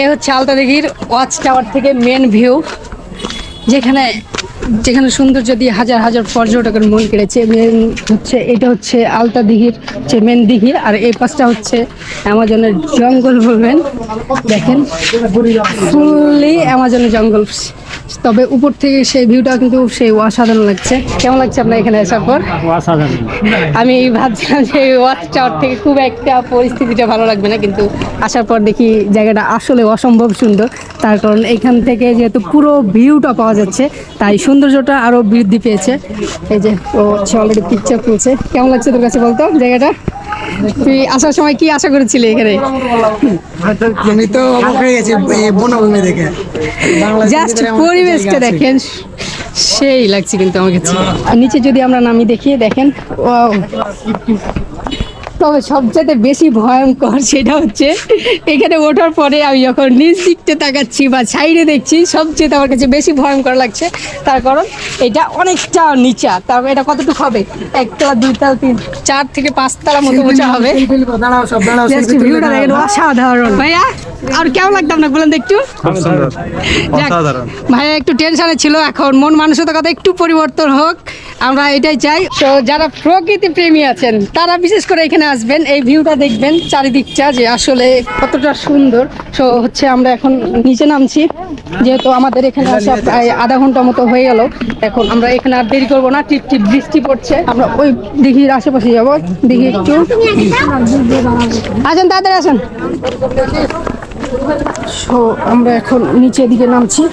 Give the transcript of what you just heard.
এ হচ্ছে আলতা দিঘির ওয়াচ টাওয়ার থেকে মেন ভিউ, যেখানে যেখানে সৌন্দর্য দিয়ে হাজার হাজার পর্যটকের মন কেড়েছে। মেন হচ্ছে এটা হচ্ছে আলতা দিঘির যে মেন দিঘি, আর এই পাশটা হচ্ছে অ্যামাজনের জঙ্গল বলবেন। দেখেন ফুললি অ্যামাজনের জঙ্গল, তবে উপর থেকে সেই ভিউটা কিন্তু সেই অসাধারণ লাগছে। কেমন লাগছে আপনার এখানে আসার পর? অসাধারণ। আমি ভাবছিলাম যে ওয়াচ টাওয়ার থেকে খুব একটা পরিস্থিতিটা ভালো লাগবে না, কিন্তু আসার পর দেখি জায়গাটা আসলে অসম্ভব সুন্দর। তার কারণ এখান থেকে যেহেতু পুরো ভিউটা পাওয়া যাচ্ছে, তাই সৌন্দর্যটা আরও বৃদ্ধি পেয়েছে। এই যে ও হচ্ছে অলরেডি পিকচার তুলছে। কেমন লাগছে তোর কাছে বলতো জায়গাটা? তুই আসার সময় কি আশা করেছিলি এখানে? আমি তো অবাক হয়ে গেছি এই বনভূমি দেখে। জাস্ট পরিবেশটা দেখেন, সেই লাগছে কিন্তু আমার কাছে। আর নিচে যদি আমরা নামি দেখিয়ে দেখেন, ওয়াও। তবে সবচেয়ে বেশি ভয়ঙ্কর সেটা হচ্ছে এখানে ওঠার পরে আমি যখন নিচ দিকতে তাকাচ্ছি বা সাইডে দেখছি, সবচেয়ে আমার কাছে বেশি ভয়ঙ্কর লাগছে। তার কারণ এটা অনেকটা নিচা। তারপর এটা কতটুকু হবে? 1 তলা 2 তলা 3 4 থেকে 5 তলা মতো উঁচা হবে। দাঁড়াও সব দাঁড়াও, Just ভিউটা দেখেন অসাধারণ। ভাইয়া আর কেমন লাগতো আপনার বলেন তো একটু? যাক, ভাইয়া একটু টেনশনে ছিল, এখন মন মানসিকতা একটু পরিবর্তন হোক, আমরা এটাই চাই। তো যারা প্রকৃতি প্রেমী আছেন তারা বিশেষ করে এখানে আসবেন, এই ভিউটা দেখবেন চারিদিকটা যে আসলে কতটা সুন্দর। তো হচ্ছে আমরা এখন নিচে নামছি, যেহেতু আমাদের এখানে আসা প্রায় আধা ঘন্টা মতো হয়ে গেল। এখন আমরা এখানে আর দেরি করবো না, টিপ টিপ বৃষ্টি পড়ছে। আমরা ওই দিঘির আশেপাশে যাবো, দিঘি একটু আসেন, তাড়াতাড়ি আসেন। সো আমরা এখন নিচের দিকে নামছি।